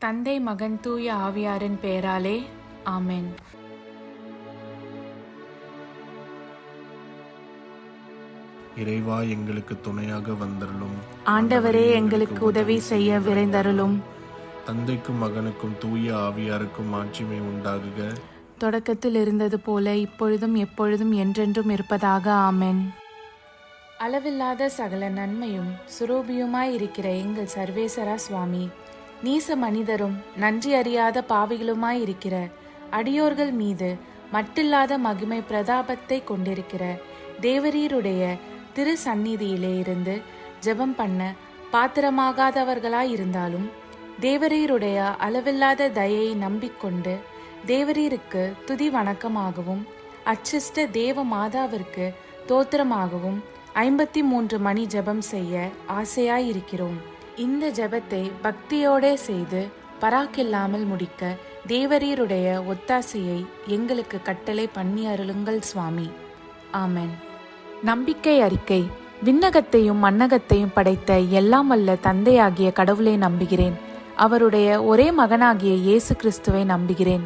தந்தை, மகன், தூய ஆவியாரின் பெயராலே ஆமென். இறைவா, எங்களுக்கு துணையாக வந்தருளும். ஆண்டவரே, எங்களுக்கு உதவி செய்ய விரைந்தருளும். தந்தைக்கும் மகனுக்கும் தூய ஆவியாருக்கும் மாட்சிமை உண்டாகுக. தொடக்கத்தில் இருந்தது போல இப்பொழுதும் எப்பொழுதும் என்றென்றும் இருப்பதாக ஆமென். அளவில்லாத சகல நன்மையும் சுரூபியுமாயிருக்கிற எங்கள் சர்வேசரா சுவாமி, நீச மனிதரும் நன்றி அறியாத பாவிகளுமாயிருக்கிற அடியோர்கள் மீது மட்டில்லாத மகிமை பிரதாபத்தை கொண்டிருக்கிற தேவரீருடைய திரு சந்நிதியிலே இருந்து ஜெபம் பண்ண பாத்திரமாகாதவர்களாயிருந்தாலும் தேவரீருடைய அளவில்லாத தயையை நம்பிக்கொண்டு தேவரீருக்கு துதி வணக்கமாகவும் அச்சிஷ்ட தேவ மாதாவிற்கு தோத்திரமாகவும் 53 மணி ஜெபம் செய்ய ஆசையாயிருக்கிறோம். இந்த ஜெபத்தை பக்தியோடே செய்து பராக்கில்லாமல் முடிக்க தேவரீருடைய ஒத்தாசையை எங்களுக்கு கட்டளை பண்ணி அருளுங்கள் சுவாமி. ஆமென். நம்பிக்கை அறிக்கை. விண்ணகத்தையும் மண்ணகத்தையும் படைத்த எல்லாம் வல்ல தந்தையாகிய கடவுளை நம்புகிறேன். அவருடைய ஒரே மகனாகிய இயேசு கிறிஸ்துவை நம்புகிறேன்.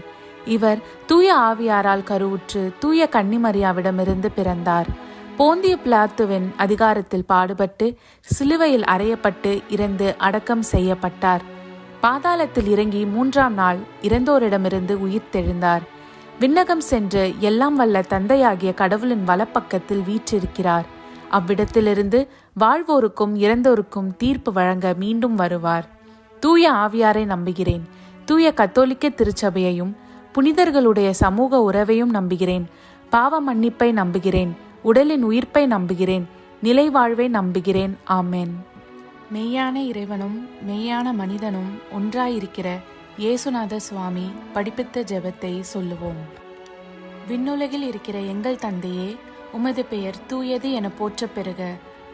இவர் தூய ஆவியாரால் கருவுற்று தூய கன்னிமரியாவிடமிருந்து பிறந்தார். போந்திய பிலாத்துவின் அதிகாரத்தில் பாடுபட்டு சிலுவையில் அறையப்பட்டு இறந்து அடக்கம் செய்யப்பட்டார். பாதாளத்தில் இறங்கி 3ஆம் நாள் இறந்தோரிடமிருந்து உயிர்த்தெழுந்தார். விண்ணகம் சென்று எல்லாம் வல்ல தந்தையாகிய கடவுளின் வலப்பக்கத்தில் வீற்றிருக்கிறார். அவ்விடத்திலிருந்து வாழ்வோருக்கும் இறந்தோருக்கும் தீர்ப்பு வழங்க மீண்டும் வருவார். தூய ஆவியாரை நம்புகிறேன். தூய கத்தோலிக்க திருச்சபையையும் புனிதர்களுடைய சமூக உறவையும் நம்புகிறேன். பாவ மன்னிப்பை நம்புகிறேன். உடலின் உயிர்ப்பை நம்புகிறேன். நிலை வாழ்வை நம்புகிறேன். ஆமென். மெய்யான இறைவனும் மெய்யான மனிதனும் ஒன்றாயிருக்கிற இயேசுநாத சுவாமி படிப்பித்த ஜெபத்தை சொல்லுவோம். விண்ணுலகில் இருக்கிற எங்கள் தந்தையே, உமது பெயர் தூயது என போற்றப் பெறுக.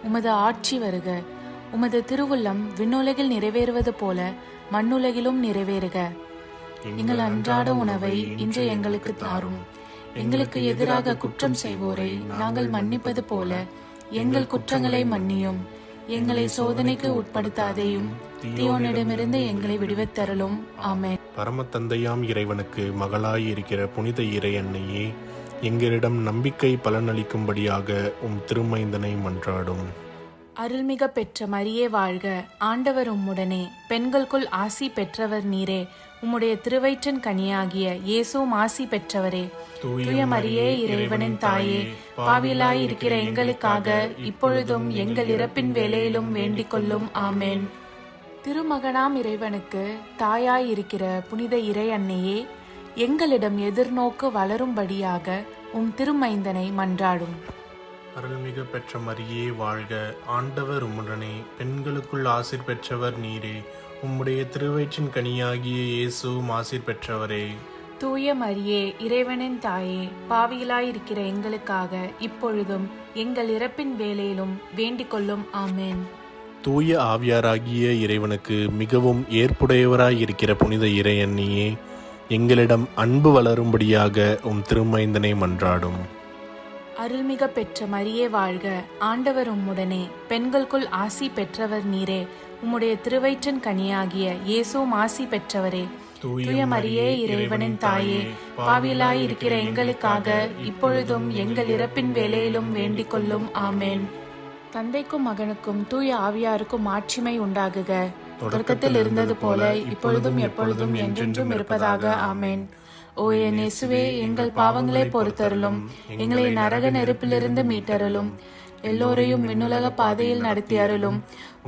உமது ஆட்சி வருக. உமது திருவுள்ளம் விண்ணுலகில் நிறைவேறுவது போல மண்ணுலகிலும் நிறைவேறுக. எங்கள் அன்றாட உணவை இன்று எங்களுக்கு தாரும். எங்களுக்கு எதிராக குற்றம் செய்வோரை நாங்கள் மன்னிப்பது போல எங்கள் குற்றங்களை மன்னியும். எங்களை சோதனைக்கு உட்படுத்தாதேயும், தீயோனிடமிருந்து எங்களை விடுவித்தருளும். ஆமென். பரம தந்தையாம் இறைவனுக்கு மகளாய் இருக்கிற புனித இறை அன்னையே, எங்களிடம் நம்பிக்கை பலனளிக்கும்படியாக உம் திருமைந்தனை மன்றாடும். அருள்மிக பெற்ற மரியே வாழ்க. ஆண்டவர் உம்முடனே, பெண்களுக்குள் ஆசி பெற்றவர் நீரே. உம்முடைய திருவயிற்றின் கனியாகிய இயேசுவும் ஆசி பெற்றவரே. தூய மரியே, இறைவனின் தாயே, பாவிலாய் இருக்கிற எங்களுக்காக இப்பொழுதும் எங்கள் இறப்பின் வேளையிலும் வேண்டிக் கொள்ளும். ஆமென். திருமகனாம் இறைவனுக்கு தாயாய் இருக்கிற புனித இறை அன்னையே, எங்களிடம் எதிர்நோக்கு வளரும்படியாக உம் திருமைந்தனை மன்றாடும். அருள்மிகு பெற்ற மரியே வாழ்க. ஆண்டவர் உம்முடனே, பெண்களுக்குள் ஆசீர் பெற்றவர் நீரே. உம்முடைய திருவயிற்றின் கனியாகிய இயேசுவும் ஆசீர் பெற்றவரே. தூய மரியே, இறைவனின் தாயே, பாவிகளாயிருக்கிற எங்களுக்காக இப்பொழுதும் எங்கள் இறப்பின் வேளையிலும் வேண்டிக் கொள்ளும். ஆமென். தூய ஆவியாராகிய இறைவனுக்கு மிகவும் ஏற்புடையவராயிருக்கிற புனித இறை அன்னியே, எங்களிடம் அன்பு வளரும்படியாக உம் திருமைந்தனை மன்றாடும். அருள்மிக பெற்ற மரியே வாழ்க. ஆண்டவர் உம்முடனே, பெண்களுக்குள் ஆசி பெற்றவர் நீரே. உம்முடைய திருவயிற்றின் கனியாகிய இயேசுவும் ஆசி பெற்றவரே. தூய மரியே, இறைவனின் தாயே, பாவிலாய் இருக்கிற எங்களுக்காக இப்பொழுதும் எங்கள் இறப்பின் வேளையிலும் வேண்டிக் கொள்ளும். ஆமென். தந்தைக்கும் மகனுக்கும் தூய ஆவியாருக்கும் மாட்சிமை உண்டாகுக. தொடக்கத்தில் இருந்தது போல இப்பொழுதும் எப்பொழுதும் என்றென்றும் இருப்பதாக. ஆமென். ஓ என் இயேசுவே, எங்கள் பாவங்களை பொறுத்தருளும். எங்களை நரக நெருப்பிலிருந்து மீட்டருளும். எல்லோரையும் விண்ணுலக பாதையில் நடத்தி அருளும்.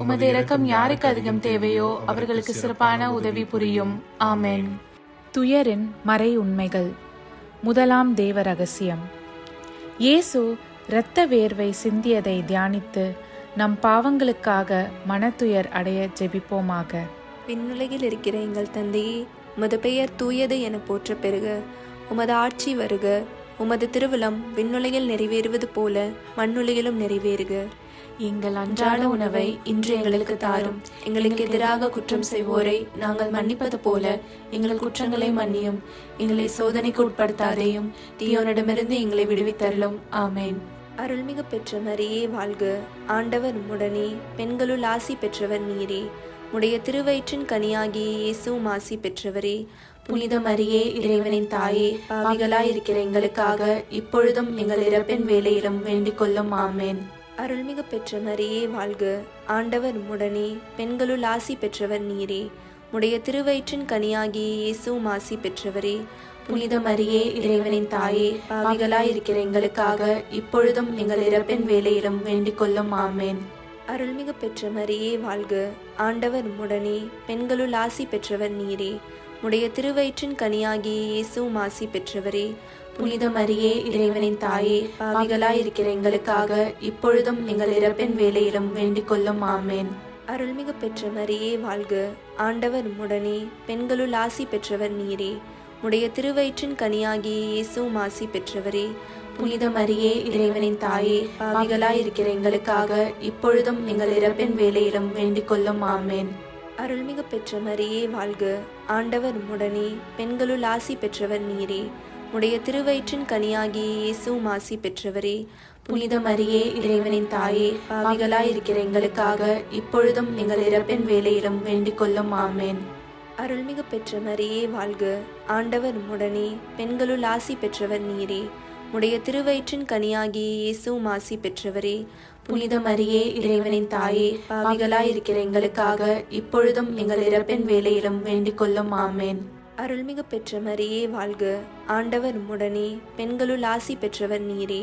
உமது இரக்கம் யாருக்கு அதிகம் தேவையோ அவர்களுக்கு சிறப்பான உதவி புரியும். ஆமென். துயரின் மறை உண்மைகள். முதலாம் தேவ ரகசியம். இயேசு இரத்த வேர்வை சிந்தியதை தியானித்து நம் பாவங்களுக்காக மனத்துயர் அடைய ஜெபிப்போமாக. விண்ணுலகில் இருக்கிற எங்கள் தந்தையே, உமது பெயர் தூயது என போற்ற பெறுக. உமது ஆட்சி வருக. உமது திருவுளம் விண்ணுலகில் நிறைவேறுவது போல மண்ணுலகிலும் நிறைவேறுக. எங்கள் அன்றாட உணவை இன்று எங்களுக்கு தாரும். எங்களுக்கு எதிராக குற்றம் செய்வோரை நாங்கள் மன்னிப்பது போல எங்கள் குற்றங்களை மன்னியும். எங்களை சோதனைக்கு உட்படுத்தாதேயும், தீயோனிடமிருந்து எங்களை விடுவித்தருளும். ஆமென். அருள்மிகு பெற்ற மரியே வாழ்க. ஆண்டவர் உம்முடனே, பெண்களுள் ஆசி பெற்றவர் நீரே. உடைய திருவயிற்றின் கனியாகிய இயேசுவும் ஆசி பெற்றவரே. புனித மரியே, இறைவனின் தாயே, பாவிகளாயிருக்கிற எங்களுக்காக இப்பொழுதும் எங்கள் இறப்பின் வேளையிலும் வேண்டிக் கொள்ளும். ஆமேன். அருள்மிகு பெற்ற மரியே வாழ்க, ஆண்டவர் உம்முடனே, பெண்களுள் ஆசி பெற்றவர் நீரே. உடைய திருவயிற்றின் கனியாகிய இயேசுவும் ஆசி பெற்றவரே. புனித மரியே, இறைவனின் தாயே, பாவிகளாயிருக்கிற எங்களுக்காக இப்பொழுதும் எங்கள் இறப்பின் வேளையிலும் வேண்டிக் கொள்ளும். ஆமேன். அருள்மிகு பெற்ற மரியே வாழ்க, ஆண்டவர் உம்முடனே, பெண்களுள் ஆசி பெற்றவர் நீரே. உடைய திருவயிற்றின் கனியாகிய இயேசுவும் ஆசி பெற்றவரே. புனித மரியே, இறைவனின் தாயே, பாவிகளாயிருக்கிற எங்களுக்காக இப்பொழுதும் எங்கள் இறப்பின் வேளையிலும் வேண்டிக் கொள்ளும். ஆமேன். அருள்மிகு பெற்ற மரியே வாழ்க, ஆண்டவர் உம்முடனே, பெண்களுள் ஆசி பெற்றவர் நீரே. உடைய திருவயிற்றின் கனியாகிய இயேசுவும் ஆசி பெற்றவரே. புனித மரியே, இறைவனின் தாயே, பாவிகளாயிருக்கிற எங்களுக்காக இப்பொழுதும் எங்கள் இறப்பின் வேளையிலும் வேண்டிக் கொள்ளும். ஆமேன். அருள்மிகு பெற்ற மரியே வாழ்க, ஆண்டவர் உம்முடனே, பெண்களுள் ஆசி பெற்றவர் நீரே. உடைய திருவயிற்றின் கனியாகிய இயேசுவும் ஆசி பெற்றவரே. புனித மரியே, இறைவனின் தாயே, பாவிகளாயிருக்கிற எங்களுக்காக இப்பொழுதும் எங்கள் இறப்பின் வேளையிலும் வேண்டிக் கொள்ளும். ஆமேன். அருள்மிகு பெற்ற மரியே வாழ்க, ஆண்டவர் உம்முடனே, பெண்களுள் ஆசி பெற்றவர் நீரே. உடைய திருவயிற்றின் கனியாகிய இயேசுவும் ஆசி பெற்றவரே. புனித மரியே, இறைவனின் தாயே, பாவிகளாயிருக்கிற எங்களுக்காக இப்பொழுதும் எங்கள் இறப்பின் வேளையிலும் வேண்டிக் கொள்ளும். ஆமேன். அருள்மிகு பெற்ற மரியே வாழ்க, ஆண்டவர் உம்முடனே, பெண்களுள் ஆசி பெற்றவர் நீரே.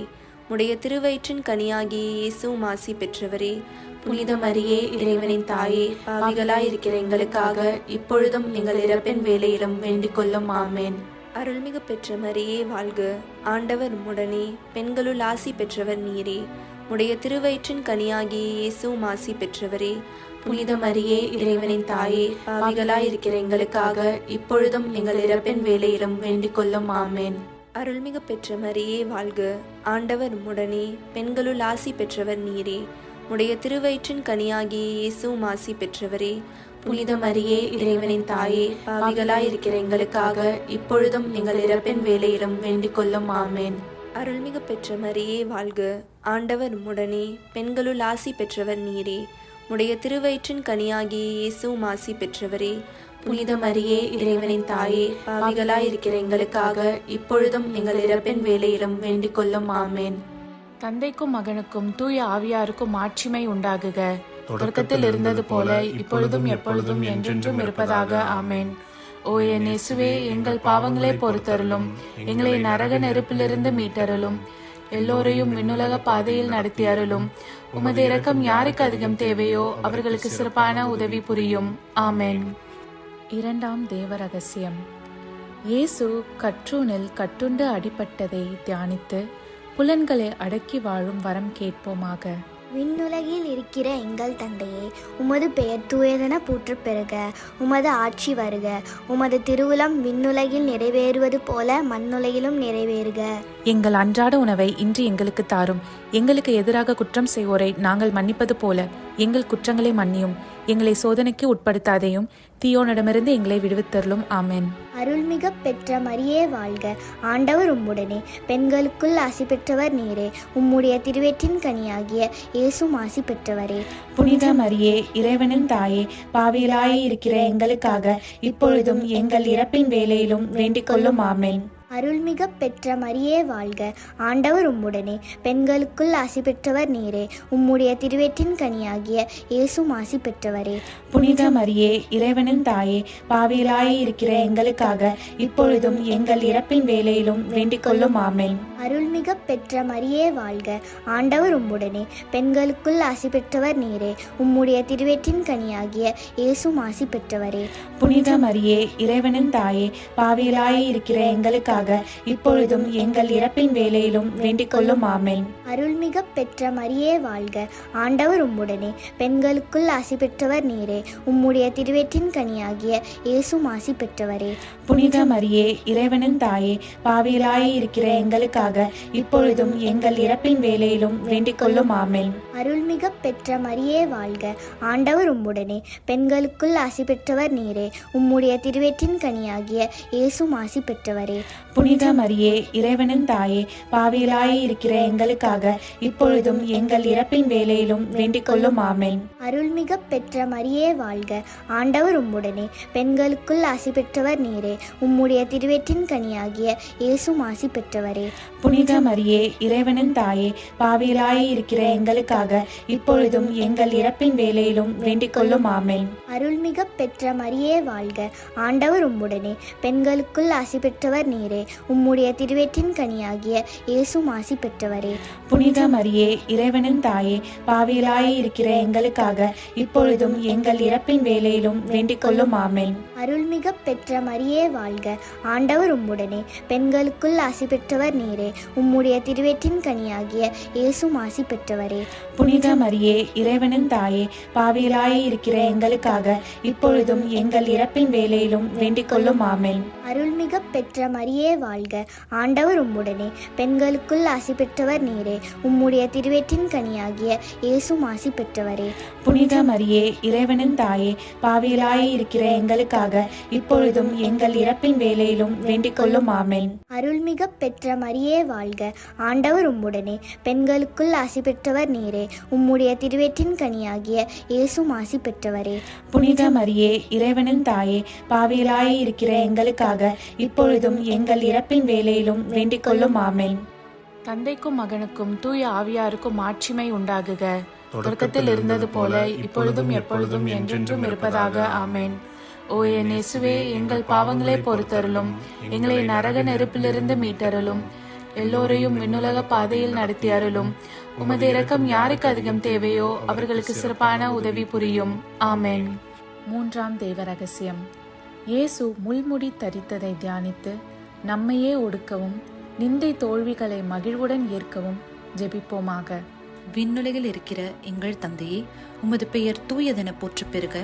உடைய திருவயிற்றின் கனியாகிய இயேசுவும் ஆசி பெற்றவரே. புனித மரியே, இறைவனின் தாயே, பாவிகளாயிருக்கிற எங்களுக்காக இப்பொழுதும் எங்கள் இறப்பின் வேளையிலும் வேண்டிக் கொள்ளும். ஆமேன். அருள்மிகு பெற்ற மரியே வாழ்க, ஆண்டவர் உம்முடனே, பெண்களுள் ஆசி பெற்றவர் நீரே. உடைய திருவயிற்றின் கனியாகிய இயேசுவும் ஆசி பெற்றவரே. புனித மரியே, இறைவனின் தாயே, பாவிகளாயிருக்கிற எங்களுக்காக இப்பொழுதும் எங்கள் இறப்பின் வேளையிலும் வேண்டிக் கொள்ளும். ஆமேன். அருள்மிகு பெற்ற மரியே வாழ்க, ஆண்டவர் உம்முடனே, பெண்களுள் ஆசி பெற்றவர் நீரே. உடைய திருவயிற்றின் கனியாகிய இயேசுவும் ஆசி பெற்றவரே. புனித மரியே, இறைவனின் தாயே, பாவிகளாயிருக்கிற எங்களுக்காக இப்பொழுதும் எங்கள் இறப்பின் வேளையிலும் வேண்டிக் கொள்ளும். ஆமேன். அருள்மிகு பெற்ற மரியே வாழ்க, ஆண்டவர் உம்முடனே, பெண்களுள் ஆசி பெற்றவர் நீரே. உடைய திருவயிற்றின் கனியாகிய இயேசுவும் ஆசி பெற்றவரே. புனித மரியே, இறைவனின் தாயே, பாவிகளாயிருக்கிற எங்களுக்காக இப்பொழுதும் எங்கள் இறப்பின் வேளையிலும் வேண்டிக் கொள்ளும். ஆமேன். தந்தைக்கும் மகனுக்கும் தூய ஆவியாருக்கும் மாட்சிமை உண்டாகுக. தொடக்கத்தில் இருந்தது போல இப்பொழுதும் எப்பொழுதும் என்றென்றும் இருப்பதாக. ஆமேன். ஓ என் இயேசுவே, எங்கள் பாவங்களை பொறுத்தருளும், எங்களை நரக நெருப்பிலிருந்து மீட்டருளும், எல்லோரையும் விண்ணுலக பாதையில் நடத்தி அருளும். உமது இரக்கம் யாருக்கு அதிகம் தேவையோ அவர்களுக்கு சிறப்பான உதவி புரியும். ஆமேன். இரண்டாம் தேவ ரகசியம். இயேசு கற்றூனில் கட்டுண்டு அடிபட்டதை தியானித்து புலன்களை அடக்கி வாழும் வரம் கேட்போமாக. விண்ணுலகில் இருக்கிற எங்கள் தந்தையே, உமது பெயர் தூயதென போற்றப் பெறுக. உமது ஆட்சி வருக. உமது திருவுளம் விண்ணுலகில் நிறைவேறுவது போல மண்ணுலகிலும் நிறைவேறுக. எங்கள் அன்றாட உணவை இன்று எங்களுக்கு தாரும். எங்களுக்கு எதிராக குற்றம் செய்வோரை நாங்கள் மன்னிப்பது போல எங்கள் குற்றங்களை மன்னியும். எங்களை சோதனைக்கு உட்படுத்தாதையும் தீயோனிடமிருந்து எங்களை விடுவித்தருளும். ஆமென். அருள்மிக பெற்ற மரியே வாழ்க, ஆண்டவர் உம்முடனே, பெண்களுக்குள் ஆசி பெற்றவர் நீரே. உம்முடைய திருவயிற்றின் கனியாகிய இயேசுவும் ஆசி பெற்றவரே. புனித மரியே, இறைவனின் தாயே, பாவிகளாய் இருக்கிற எங்களுக்காக இப்பொழுதும் எங்கள் இறப்பின் வேளையிலும் வேண்டிக் கொள்ளும். ஆமென். அருள்மிக பெற்ற மரியே வாழ்க, ஆண்டவர் உம்முடனே, பெண்களுக்குள் ஆசி பெற்றவர் நீரே. உம்முடைய திருவயிற்றின் கனியாகிய இயேசுவும் ஆசி பெற்றவரே. புனித மரியே, இறைவனின் தாயே, பாவிகளாய் இருக்கிற எங்களுக்காக இப்பொழுதும் எங்கள் இறப்பின் வேளையிலும் வேண்டிக் கொள்ளும். ஆமென். அருள்மிக பெற்ற மரியே வாழ்க, ஆண்டவர் உம்முடனே, பெண்களுக்குள் ஆசி பெற்றவர் நீரே. உம்முடைய திருவயிற்றின் கனியாகிய இயேசுவும் ஆசி பெற்றவரே. புனித மரியே, இறைவனின் தாயே, பாவிகளாய் இருக்கிற எங்களுக்காக இப்பொழுதும் எங்கள் இறப்பின் வேளையிலும் வேண்டிக் கொள்ளும். ஆமென். அருள்மிக பெற்ற மரியே வாழ்க, ஆண்டவர் உம்முடனே, பெண்களுக்குள் ஆசி பெற்றவர் நீரே. உம்முடைய திருவயிற்றின் கனியாகிய இயேசுவும் ஆசி பெற்றவரே. புனித மரியே, இறைவனின் தாயே, பாவிகளாய் இருக்கிற எங்களுக்காக இப்பொழுதும் எங்கள் இறப்பின் வேளையிலும் வேண்டிக் கொள்ளும். ஆமென். அருள்மிக பெற்ற மரியே வாழ்க, ஆண்டவர் உம்முடனே, பெண்களுக்குள் ஆசி பெற்றவர் நீரே. உம்முடைய திருவயிற்றின் கனியாகிய இயேசுவும் ஆசி பெற்றவரே. புனித மரியே இறைவனின் தாயே, பாவிகளாய் இருக்கிற எங்களுக்காக இப்பொழுதும் எங்கள் இறப்பின் வேளையிலும் வேண்டிக் கொள்ளும். ஆமென். அருள்மிக பெற்ற மரியே வாழ்க, ஆண்டவர் உம்முடனே, பெண்களுக்குள் ஆசி பெற்றவர் நீரே. உம்முடைய திருவயிற்றின் கனியாகிய இயேசுவும் ஆசி பெற்றவரே. புனித மரியே இறைவனின் தாயே, பாவிகளாய் இருக்கிற எங்களுக்காக இப்பொழுதும் எங்கள் இறப்பின் வேளையிலும் வேண்டிக் கொள்ளும். ஆமென். அருள்மிக பெற்ற மரியே வாழ்க, ஆண்டவர் உம்முடனே, பெண்களுக்குள் ஆசி பெற்றவர் நீரே. உம்முடைய திருவயிற்றின் கனியாகிய இயேசுவும் ஆசி பெற்றவரே. புனித மரியே இறைவனின் தாயே, பாவிகளாய் இருக்கிற எங்களுக்காக இப்பொழுதும் எங்கள் இறப்பின் வேளையிலும் வேண்டிக் கொள்ளும். ஆமென். அருள்மிக பெற்ற மரியே வாழ்க, ஆண்டவர் உம்முடனே, பெண்களுக்குள் ஆசி பெற்றவர் நீரே. உம்முடைய திருவயிற்றின் கனியாகிய இயேசுவும் ஆசி பெற்றவரே. புனித மரியே இறைவனின் தாயே, பாவிகளாய் இருக்கிற எங்களுக்காக இப்பொழுதும் எங்கள் இறப்பின் வேளையிலும் வேண்டிக் கொள்ளும். ஆமென். அருள்மிக பெற்ற மரியே வாழ்க, ஆண்டவர் உம்முடனே, பெண்களுக்குள் ஆசி பெற்றவர் நீரே. உம்முடைய திருவயிற்றின் கனியாகிய இயேசுவும் ஆசி பெற்றவரே. புனித மரியே இறைவனின் தாயே, பாவிகளாய் இருக்கிற எங்களுக்காக இப்பொழுதும் எங்கள் இறப்பின் வேளையிலும் வேண்டிக் கொள்ளும். ஆமென். அருள்மிக பெற்ற மரியே வாழ்க, ஆண்டவர் உம்முடனே, பெண்களுக்குள் ஆசி பெற்றவர் நீரே. உம்முடைய திருவயிற்றின் கனியாகிய இயேசுவும் ஆசி பெற்றவரே. புனித மரியே இறைவனின் தாயே, பாவிகளாய் இருக்கிற எங்களுக்காக இப்பொழுதும் எங்கள் இறப்பின் வேளையிலும் வேண்டிக் கொள்ளும். ஆமென். தந்தைக்கும் மகனுக்கும் தூய ஆவியாருக்கும் ஆட்சிமை உண்டாகுக. தொடக்கத்தில் இருந்தது போல இப்பொழுதும் எப்பொழுதும் என்றென்றும் இருப்பதாக. ஆமென். ஓ என் இயேசுவே, எங்கள் பாவங்களை பொறுத்தருளும், எங்களை நரக நெருப்பிலிருந்து மீட்டருளும், எல்லோரையும் விண்ணுலக பாதையில் நடத்தி அருளும். உமது இரக்கம் யாருக்கு அதிகம் தேவையோ அவர்களுக்கு சிறப்பான உதவி புரியும். ஆமென். மூன்றாம் தேவ ரகசியம். இயேசு முள்முடி தரித்ததை தியானித்து நம்மையே ஒடுக்கவும் நிந்தை தோல்விகளை மகிழ்வுடன் ஏற்கவும் ஜெபிப்போமாக. விண்ணுலகில் இருக்கிற எங்கள் தந்தையே, உமது பெயர் தூயதென போற்றப் பெறுக.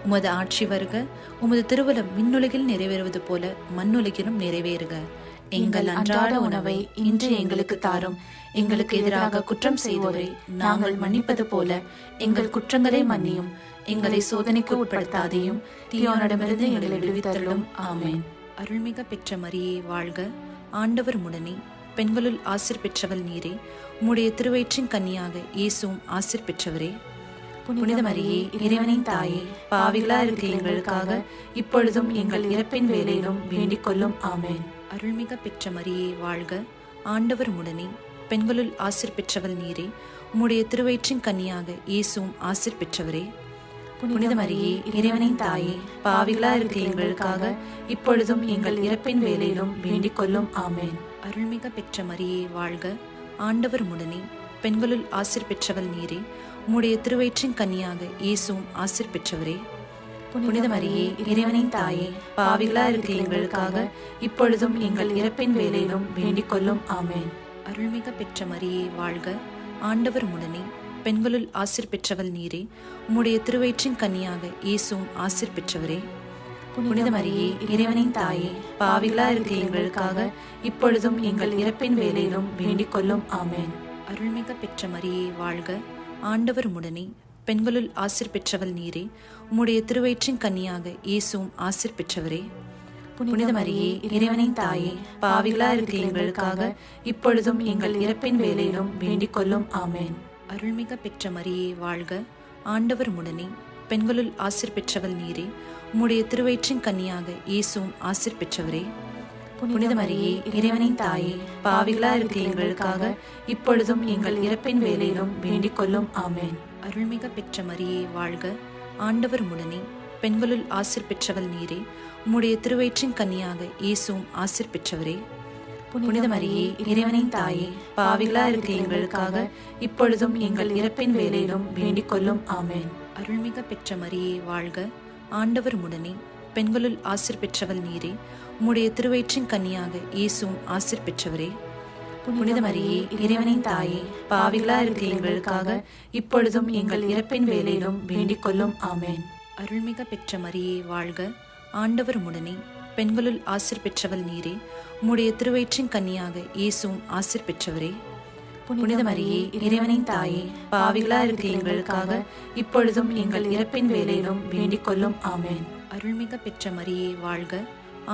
உமது ஆட்சி வருக. உமது திருவுளம் விண்ணுலகில் நிறைவேறுவது போல மண்ணுலகிலும் நிறைவேறுக. எங்கள் அன்றாட உணவை இன்று எங்களுக்கு தாரும். எங்களுக்கு எதிராக குற்றம் செய்வோரை நாங்கள் மன்னிப்பது போல எங்கள் குற்றங்களை மன்னியும். எங்களை சோதனைக்கு உட்படுத்தாதையும் தீயோனிடமிருந்து எங்களை விடுவித்தருளும். ஆமென். அருள்மிக பெற்ற மரியே வாழ்க, ஆண்டவர் உம்முடனே, பெண்களுள் ஆசீர் பெற்றவள் நீரே. உம்முடைய திருவயிற்றின் கன்னியாக இயேசுவும் ஆசீர் பெற்றவரே. புனித மரியே இறைவனின் தாயே, பாவிகளா இருக்கிற எங்களுக்காக இப்பொழுதும் எங்கள் இறப்பின் வேளையிலும் வேண்டிக் கொள்ளும். ஆமென். அருள்மிக பெற்ற மரியே வாழ்க, ஆண்டவர் உம்முடனே, பெண்களுள் ஆசீர் பெற்றவள் நீரே. உம்முடைய திருவயிற்றின் கன்னியாக இயேசுவும் ஆசீர் பெற்றவரே. புனித மரியே இறைவனின் தாயே, பாவிகளா இருக்கிற எங்களுக்காக இப்பொழுதும் எங்கள் இறப்பின் வேளையிலும் வேண்டிக் கொள்ளும். ஆமென். அருள்மிக பெற்ற மரியே வாழ்க, ஆண்டவர் உம்முடனே, பெண்களுள் ஆசீர் பெற்றவள் நீரே. உம்முடைய திருவயிற்றின் கன்னியாக இயேசுவும் ஆசீர் பெற்றவரே. புனித மரியே இறைவனின் தாயே, பாவிகளா இருக்கிற எங்களுக்காக இப்பொழுதும் எங்கள் இறப்பின் வேளையிலும் வேண்டிக் கொள்ளும். ஆமென். அருள்மிக பெற்ற மரியே வாழ்க, ஆண்டவர் உம்முடனே, பெண்களுள் ஆசீர் பெற்றவள் நீரே. உம்முடைய திருவயிற்றின் கன்னியாக இயேசுவும் ஆசீர் பெற்றவரே. புனித மரியே இறைவனின் தாயே, பாவிகளா இருக்கிற எங்களுக்காக இப்பொழுதும் எங்கள் இறப்பின் வேளையிலும் வேண்டிக் கொள்ளும். ஆமென். அருள்மிக பெற்ற மரியே வாழ்க, ஆண்டவர் உம்முடனே, பெண்களுள் ஆசீர் பெற்றவள் நீரே. உம்முடைய திருவயிற்றின் கன்னியாக இயேசுவும் ஆசீர் பெற்றவரே. புனித மரியே இறைவனின் தாயே, பாவிகளா இருக்கிற எங்களுக்காக இப்பொழுதும் எங்கள் இறப்பின் வேளையிலும் வேண்டிக் கொள்ளும். ஆமென். அருள்மிக பெற்ற மரியே வாழ்க, ஆண்டவர் உம்முடனே, பெண்களுள் ஆசீர் பெற்றவள் நீரே. உம்முடைய திருவயிற்றின் கன்னியாக இயேசுவும் ஆசீர் பெற்றவரே. புனித மரியே இறைவனின் தாயே, பாவிகளா இருக்கிற எங்களுக்காக இப்பொழுதும் எங்கள் இறப்பின் வேளையிலும் வேண்டிக் கொள்ளும். ஆமென். அருள்மிக பெற்ற மரியே வாழ்க, ஆண்டவர் உம்முடனே, பெண்களுள் ஆசீர் பெற்றவள் நீரே. உம்முடைய திருவயிற்றின் கன்னியாக இயேசுவும் ஆசீர் பெற்றவரே. புனித மரியே இறைவனின் தாயே, பாவிகளா இருக்கிற எங்களுக்காக இப்பொழுதும் எங்கள் இறப்பின் வேளையிலும் வேண்டிக் கொள்ளும். ஆமென். அருள்மிக பெற்ற மரியே வாழ்க, ஆண்டவர் உம்முடனே, பெண்களுள் ஆசீர் பெற்றவள் நீரே. உம்முடைய திருவயிற்றின் கன்னியாக இயேசுவும் ஆசீர் பெற்றவரே. புனித மரியே இறைவனின் தாயே, பாவிகளா இருக்கிற எங்களுக்காக இப்பொழுதும் எங்கள் இறப்பின் வேளையிலும் வேண்டிக் கொள்ளும். ஆமென். அருள்மிக பெற்ற மரியே வாழ்க, ஆண்டவர் உம்முடனே, பெண்களுள் ஆசீர் பெற்றவள் நீரே. உம்முடைய திருவயிற்றின் கன்னியாக இயேசுவும் ஆசீர் பெற்றவரே. புனித மரியே இறைவனின் தாயே, பாவிகளா இருக்கிற எங்களுக்காக இப்பொழுதும் எங்கள் இறப்பின் வேளையிலும் வேண்டிக் கொள்ளும். ஆமென். அருள்மிக பெற்ற மரியே வாழ்க,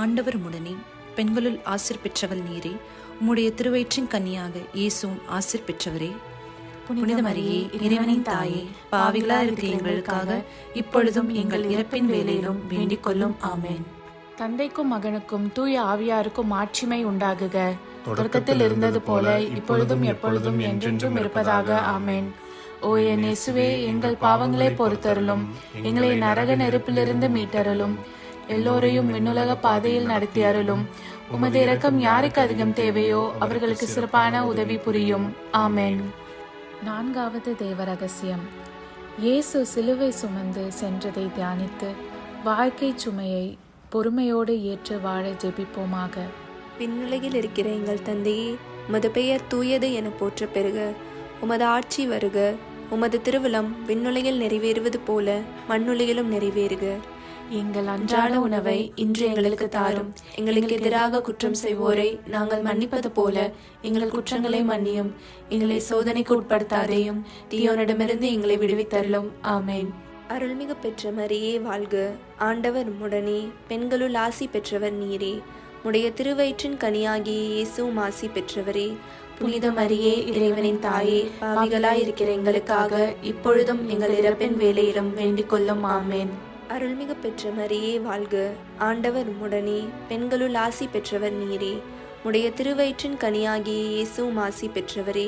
ஆண்டவர் உம்முடனே, பெண்களுள் ஆசீர் பெற்றவள் நீரே. உம்முடைய திருவயிற்றின் கன்னியாக இயேசுவும் ஆசீர் பெற்றவரே. புனித மரியே, இறைவனின் தாயே, பாவிகளா இருக்கிற எங்களுக்காக இப்பொழுதும் எங்கள் இறப்பின் வேளையிலும் வேண்டிக் கொள்ளும். ஆமென். தந்தைக்கும் மகனுக்கும் தூய ஆவியாருக்கும் மாட்சிமை உண்டாகுக. தொடக்கத்தில் இருந்தது போல இப்பொழுதும் எப்பொழுதும் என்றென்றும் இருப்பதாக. ஆமென். ஓ என் இயேசுவே, எங்கள் பாவங்களை பொறுத்தருளும், எங்களை நரக நெருப்பிலிருந்து மீட்டருளும், எல்லோரையும் விண்ணுலக பாதையில் நடத்தி அருளும். உமது இரக்கம் யாருக்கு அதிகம் தேவையோ அவர்களுக்கு சிறப்பான உதவி புரியும். ஆமென். நான்காவது தேவ ரகசியம். இயேசு சிலுவை சுமந்து சென்றதை தியானித்து வாழ்க்கை சுமையை பொறுமையோடு ஏற்று வாழ ஜெபிப்போமாக. விண்ணுலகில் இருக்கிற எங்கள் தந்தையே, உமது பெயர் தூயது என போற்ற பெறுக. உமது ஆட்சி வருக. உமது திருவிழம் விண்ணுலகில் நிறைவேறுவது போல மண்ணுலகிலும் நிறைவேறுக. எங்கள் அன்றாட உணவை இன்று எங்களுக்கு தாரும். எங்களுக்கு எதிராக குற்றம் செய்வோரை நாங்கள் மன்னிப்பது போல எங்கள் குற்றங்களை மன்னியும். எங்களை சோதனைக்கு உட்படுத்தாதேயும், தீயோனிடமிருந்து எங்களை விடுவித்தருளும். ஆமென். அருள்மிகு பெற்ற மரியே வாழ்க. ஆண்டவர் உம்முடனே, பெண்களுள் ஆசி பெற்றவர் நீரே. உடைய திருவயிற்றின் கனியாகிய இயேசுவும் ஆசி பெற்றவரே. புனித மரியே, இறைவனின் தாயே, பாவிகளாய் இருக்கிற எங்களுக்காக இப்பொழுதும் எங்கள் இறப்பின் வேளையிலும் வேண்டிக் கொள்ளும். ஆமென். அருள்மிகு பெற்ற மரியே வாழ்க. ஆண்டவர் உம்முடனே, பெண்களுள் ஆசி பெற்றவர் நீரே. உடைய திருவயிற்றின் கனியாகிய இயேசுவும் ஆசி பெற்றவரே.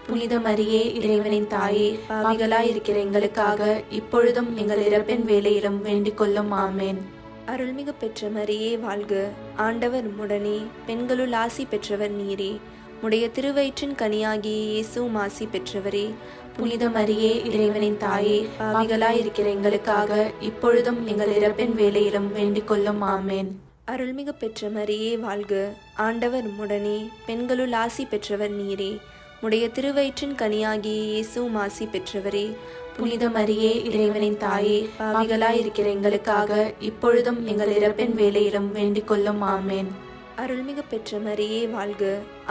புனித மரியே, இறைவனின் தாயே, பாவிகளாய் இருக்கிற எங்களுக்காக இப்பொழுதும் எங்கள் இறப்பின் வேளையிலும் வேண்டிக் கொள்ளும். ஆமென். அருள்மிகு பெற்ற மரியே வாழ்க. ஆண்டவர் உம்முடனே, பெண்களுள் ஆசி பெற்றவர் நீரே. உடைய திருவயிற்றின் கனியாகிய இயேசுவும் ஆசி பெற்றவரே. புனித மரியே, இறைவனின் தாயே, பாவிகளாய் இருக்கிற எங்களுக்காக இப்பொழுதும் எங்கள் இறப்பின் வேளையிலும் வேண்டிக் கொள்ளும். ஆமென். அருள்மிகு பெற்ற மரியே வாழ்க. ஆண்டவர் உம்முடனே, பெண்களுள் ஆசி பெற்றவர் நீரே. உடைய திருவயிற்றின் கனியாகிய இயேசுவும் ஆசி பெற்றவரே. புனித மரியே, இறைவனின் தாயே, பாவிகளாய் இருக்கிற எங்களுக்காக இப்பொழுதும் எங்கள் இறப்பின் வேளையிலும் வேண்டிக் கொள்ளும். ஆமென். அருள்மிகு பெற்ற மரியே வாழ்க.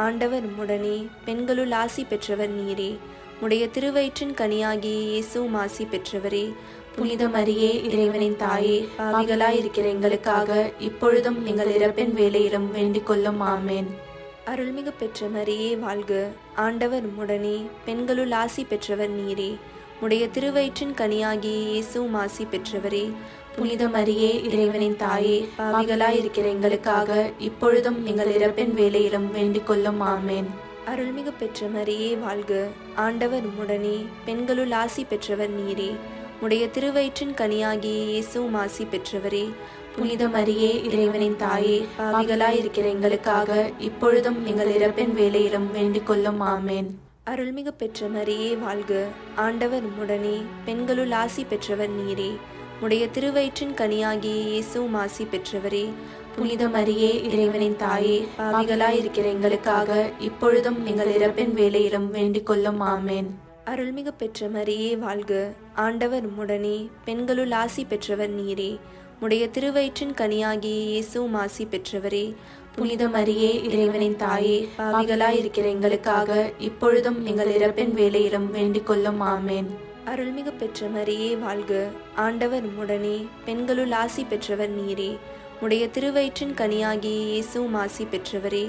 ஆண்டவர் உம்முடனே, பெண்களுள் ஆசி பெற்றவர் நீரே. உடைய திருவயிற்றின் கனியாகிய இயேசுவும் ஆசி பெற்றவரே. புனித மரியே, இறைவனின் தாயே, பாவிகளாய் இருக்கிற எங்களுக்காக இப்பொழுதும் எங்கள் இறப்பின் வேளையிலும் வேண்டிக் கொள்ளும். ஆமென். அருள்மிகு பெற்ற மரியே வாழ்க. ஆண்டவர் உம்முடனே, பெண்களுள் ஆசி பெற்றவர் நீரே. உடைய திருவயிற்றின் கனியாகிய இயேசுவும் ஆசி பெற்றவரே. புனித மரியே, இறைவனின் தாயே, பாவிகளாய் இருக்கிற எங்களுக்காக இப்பொழுதும் எங்கள் இறப்பின் வேளையிலும் வேண்டிக் கொள்ளும். ஆமென். அருள்மிகு பெற்ற மரியே வாழ்க. ஆண்டவர் உம்முடனே, பெண்களுள் ஆசி பெற்றவர் நீரே. உடைய திருவயிற்றின் கனியாகிய இயேசுவும் ஆசி பெற்றவரே. புனித மரியே, இறைவனின் தாயே, பாவிகளாய் இருக்கிற எங்களுக்காக இப்பொழுதும் எங்கள் இறப்பின் வேளையிலும் வேண்டிக் கொள்ளும். ஆமென். அருள்மிகு பெற்ற மரியே வாழ்க. ஆண்டவர் உம்முடனே, பெண்களுள் ஆசி பெற்றவர் நீரே. உடைய திருவயிற்றின் கனியாகிய இயேசுவும் ஆசி பெற்றவரே. புனித மரியே, இறைவனின் தாயே, பாவிகளாய் இருக்கிற எங்களுக்காக இப்பொழுதும் எங்கள் இறப்பின் வேளையிலும் வேண்டிக் கொள்ளும். ஆமென். அருள்மிகு பெற்ற மரியே வாழ்க. ஆண்டவர் உம்முடனே, பெண்களுள் ஆசி பெற்றவர் நீரே. உடைய திருவயிற்றின் கனியாகிய இயேசுவும் ஆசி பெற்றவரே. புனித மரியே, இறைவனின் தாயே, பாவிகளாய் இருக்கிற எங்களுக்காக இப்பொழுதும் எங்கள் இறப்பின் வேளையிலும் வேண்டிக் கொள்ளும். ஆமென். அருள்மிகு பெற்ற மரியே வாழ்க. ஆண்டவர் உம்முடனே, பெண்களுள் ஆசி பெற்றவர் நீரே. உடைய திருவயிற்றின் கனியாகிய இயேசுவும் ஆசி பெற்றவரே.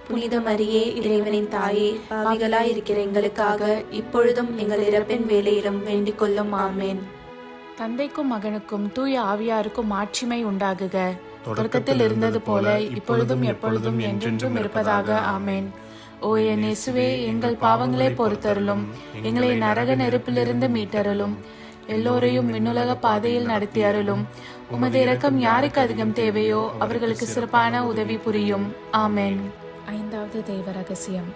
புனித மரியே, இறைவனின் தாயே, பாவிகளாய் இருக்கிற எங்களுக்காக இப்பொழுதும் எங்கள் இறப்பின் வேளையிலும் வேண்டிக் கொள்ளும். ஆமென். தந்தைக்கும் மகனுக்கும் தூய ஆவியாருக்கும் மாட்சிமை உண்டாகுக. தொடக்கத்தில் இருந்தது போல இப்பொழுதும் எப்பொழுதும் என்றென்றும் இருப்பதாக. ஆமென். ஓ என் இயேசுவே, எங்கள் பாவங்களை பொறுத்தருளும், எங்களை நரக நெருப்பிலிருந்து மீட்டருளும், எல்லோரையும் விண்ணுலக பாதையில் நடத்தி அருளும். உமது இரக்கம் யாருக்கு அதிகம் தேவையோ அவர்களுக்கு சிறப்பான உதவி புரியும். ஆமென். ஐந்தாவது தெய்வ ரகசியம்.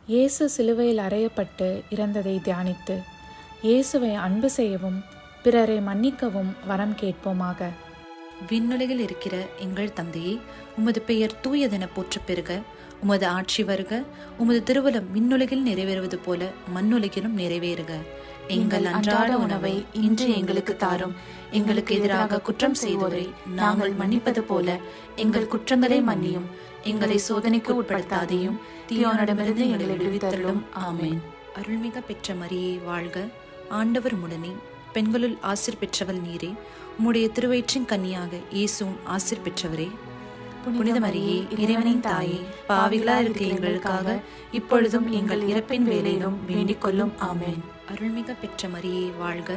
இயேசு சிலுவையில் அறையப்பட்டு இறந்ததை தியானித்து இயேசுவை அன்பு செய்யவும் பிறரை மன்னிக்கவும் வரம் கேட்போமாக. விண்ணுலகில் இருக்கிற எங்கள் தந்தையே, உமது பெயர் தூயதென போற்ற பெறுக. உமது ஆட்சி வருக. உமது திருவுளம் விண்ணுலகில் நிறைவேறுவது போல மண்ணுலகிலும் நிறைவேறுக. எங்கள் அன்றாட உணவை இன்று எங்களுக்கு தாரும். எங்களுக்கு எதிராக குற்றம் செய்வோரை நாங்கள் மன்னிப்பது போல எங்கள் குற்றங்களை மன்னியும். எங்களை சோதனைக்கு உட்படுத்தாதையும், தீயோனிடமிருந்து எங்களை விடுவித்தருளும். ஆமென். அருள்மிக பெற்ற மரியே வாழ்க. ஆண்டவர் உம்முடனே, பெண்களுள் ஆசீர் பெற்றவள் நீரே. உம்முடைய திருவயிற்றின் கன்னியாக இயேசுவும் ஆசீர் பெற்றவரே. புனித மரியே இறைவனின் தாயே, பாவிகளா இருக்கிற எங்களுக்காக இப்பொழுதும் எங்கள் இறப்பின் வேளையிலும் வேண்டிக் கொள்ளும். ஆமென். அருள்மிக பெற்ற மரியே வாழ்க,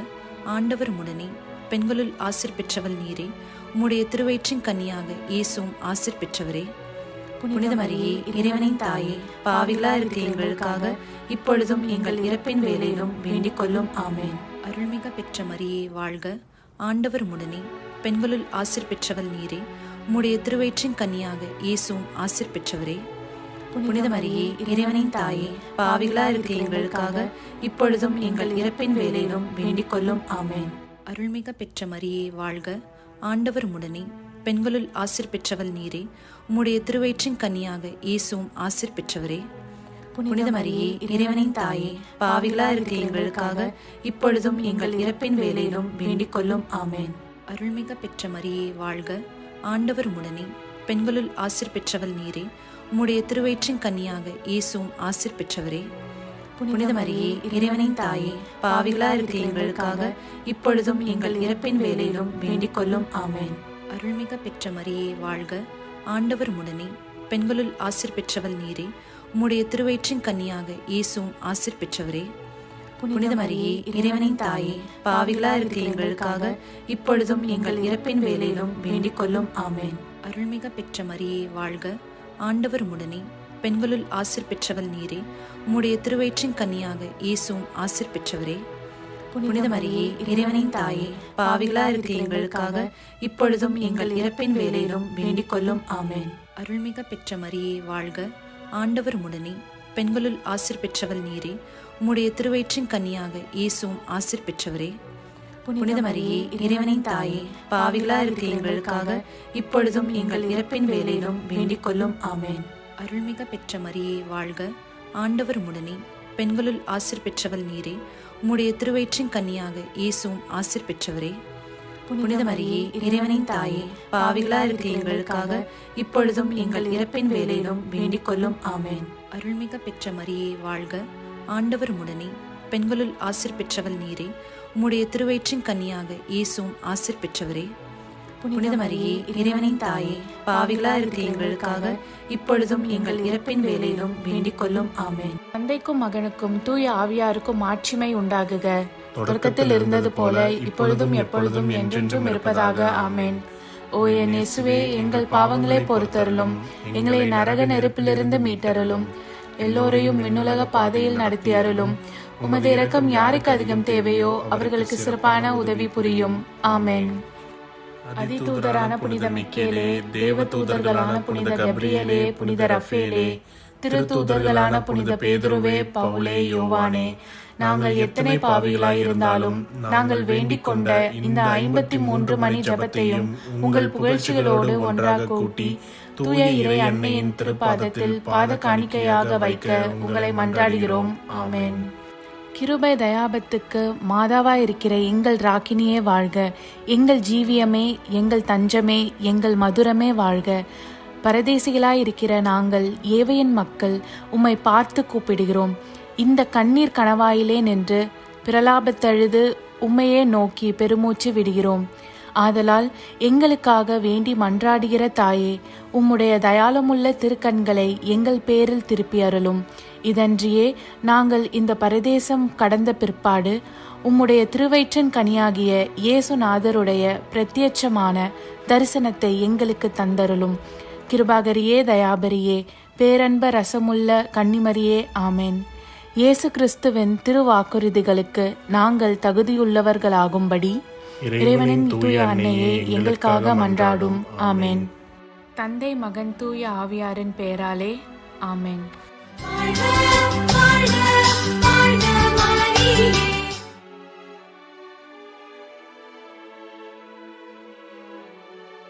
ஆண்டவர் உடனே, பெண்களுள் ஆசீர் பெற்றவள் நீரே. உம்முடைய திருவயிற்றின் கன்னியாக இயேசுவும் ஆசீர் பெற்றவரே. புனித மரியே இறைவனின் தாயே, பாவிகளா இருக்கிற எங்களுக்காக இப்பொழுதும் எங்கள் இறப்பின் வேளையிலும் வேண்டிக் கொள்ளும். ஆமென். அருள்மிக பெற்ற மரியே வாழ்க, ஆண்டவர் உடனே, பெண்களுள் ஆசீர் பெற்றவள் நீரே. உம்முடைய திருவயிற்றின் கன்னியாக இயேசுவும் ஆசீர் பெற்றவரே. புனித மரியே இறைவனின் தாயே, பாவிகளா இருக்கிற எங்களுக்காக இப்பொழுதும் எங்கள் இறப்பின் வேளையிலும் வேண்டிக் கொள்ளும். ஆமென். அருள்மிக பெற்ற மரியே வாழ்க, ஆண்டவர் உடனே, பெண்களுள் ஆசீர் பெற்றவள் நீரே. உம்முடைய திருவயிற்றின் கன்னியாக இயேசுவும் ஆசீர் பெற்றவரே. புனித மரியே இறைவனின் தாயே, பாவிகளா இருக்கிற எங்களுக்காக இப்பொழுதும் எங்கள் இறப்பின் வேளையிலும் வேண்டிக் கொள்ளும். ஆமென். அருள்மிக பெற்ற மரியே வாழ்க, ஆண்டவர் உடனே, பெண்களுள் ஆசீர் பெற்றவள் நீரே. உம்முடைய திருவயிற்றின் கன்னியாக இயேசுவும் ஆசீர் பெற்றவரே. புனித மரியே இறைவனின் தாயே, பாவிகளா இருக்கிற எங்களுக்காக இப்பொழுதும் எங்கள் இறப்பின் வேளையிலும் வேண்டிக் கொள்ளும். ஆமென். அருள்மிக பெற்ற மரியே வாழ்க, ஆண்டவர் உடனே, பெண்களுள் ஆசீர் பெற்றவள் நீரே. உம்முடைய திருவயிற்றின் கன்னியாக இயேசுவும் ஆசீர் பெற்றவரே. புனித மரியே இறைவனின் தாயே, பாவிகளா இருக்கிற எங்களுக்காக இப்பொழுதும் எங்கள் இறப்பின் வேளையிலும் வேண்டிக் கொள்ளும். ஆமென். அருள்மிக பெற்ற மரியே வாழ்க, ஆண்டவர் உடனே, பெண்களுள் ஆசீர் பெற்றவள் நீரே. உம்முடைய திருவயிற்றின் கன்னியாக இயேசுவும் ஆசீர் பெற்றவரே. புனித மரியே இறைவனின் தாயே, பாவிகளா இருக்கிற எங்களுக்காக இப்பொழுதும் எங்கள் இறப்பின் வேளையிலும் வேண்டிக் கொள்ளும். ஆமென். அருள்மிக பெற்ற மரியே வாழ்க, ஆண்டவர் உடனே, பெண்களுள் ஆசீர் பெற்றவள் நீரே. உம்முடைய திருவயிற்றின் கன்னியாக இயேசுவும் ஆசீர் பெற்றவரே. புனித மரியே இறைவனின் தாயே, பாவிகளா இருக்கிற எங்களுக்காக இப்பொழுதும் எங்கள் இறப்பின் வேளையிலும் வேண்டிக் கொள்ளும். ஆமென். அருள்மிக பெற்ற மரியே வாழ்க, ஆண்டவர் உடனே, பெண்களுள் ஆசீர் பெற்றவள் நீரே. உம்முடைய திருவயிற்றின் கன்னியாக இயேசுவும் ஆசீர் பெற்றவரே. புனித மரியே இறைவனின் தாயே, பாவிகளா இருக்கிற எங்களுக்காக இப்பொழுதும் எங்கள் இறப்பின் வேளையிலும் வேண்டிக் கொள்ளும். ஆமென். அருள்மிக பெற்ற மரியே வாழ்க, ஆண்டவர் உடனே, பெண்களுள் ஆசீர் பெற்றவள் நீரே. உம்முடைய திருவயிற்றின் கன்னியாக இயேசுவும் ஆசீர் பெற்றவரே. புனித மரியே இறைவனின் தாயே, பாவிகளா இருக்கிற எங்களுக்காக இப்பொழுதும் எங்கள் இறப்பின் வேளையிலும் வேண்டிக் கொள்ளும். ஆமென். தந்தைக்கும் மகனுக்கும் தூய ஆவியாருக்கும் மாட்சிமை உண்டாகுக. தொடக்கத்தில் இருந்தது போல இப்பொழுதும் எப்பொழுதும் என்றென்றும் இருப்பதாக. ஆமென். ஓ என் இயேசுவே, எங்கள் பாவங்களை பொறுத்தருளும், எங்களை நரக நெருப்பிலிருந்து மீட்டருளும், எல்லோரையும் விண்ணுலக பாதையில் நடத்தி அருளும். உமது இரக்கம் யாருக்கு அதிகம் தேவையோ அவர்களுக்கு சிறப்பான உதவி புரியும். ஆமென். அதிதூதரான புனித மிக்கேலே, தேவ தூதர்களான புனித கப்ரியேலே, புனித ரஃபேலே, திருத்தூதர்களான புனித பேதுருவே, பவுலே, யோவானே, நாங்கள் எத்தனை பாவிகளாயிருந்தாலும் நாங்கள் வேண்டிக் கொண்ட இந்த 53 மணி ஜபத்தையும் உங்கள் புகழ்ச்சிகளோடு ஒன்றாக கூட்டி தூய இறை அன்னையின் திருப்பாதத்தில் பாத காணிக்கையாக வைக்க உங்களை மன்றாடுகிறோம். ஆமென். கிருபை தயாபத்துக்கு மாதாவாயிருக்கிற எங்கள் ராக்கினியே வாழ்க. எங்கள் ஜீவியமே, எங்கள் தஞ்சமே, எங்கள் மதுரமே வாழ்க. பரதேசிகளாயிருக்கிற நாங்கள் ஏவையின் மக்கள் உம்மை பார்த்து கூப்பிடுகிறோம். இந்த கண்ணீர் கணவாயிலே நின்று பிரலாபத்தழுது உம்மையே நோக்கி பெருமூச்சு விடுகிறோம். ஆதலால் எங்களுக்காக வேண்டி மன்றாடுகிற தாயே, உம்முடைய தயாளமுள்ள திருக்கண்களை எங்கள் பேரில் திருப்பி அருளும். இதன்றியே நாங்கள் இந்த பரதேசம் கடந்த பிற்பாடு உம்முடைய திருவயிற்றின் கனியாகிய இயேசுநாதருடைய பிரத்யட்சமான தரிசனத்தை எங்களுக்கு தந்தருளும். கிருபாகரியே, தயாபரியே, பேரன்ப ரசமுள்ள கன்னிமரியே, ஆமென். இயேசு கிறிஸ்துவின் திருவாக்குறுதிகளுக்கு நாங்கள் தகுதியுள்ளவர்களாகும்படி இறைவனின் தூய அன்னையே எங்களுக்காக மன்றாடும். ஆமென். தந்தை, மகன், தூய ஆவியாரின் பெயராலே. ஆமென்.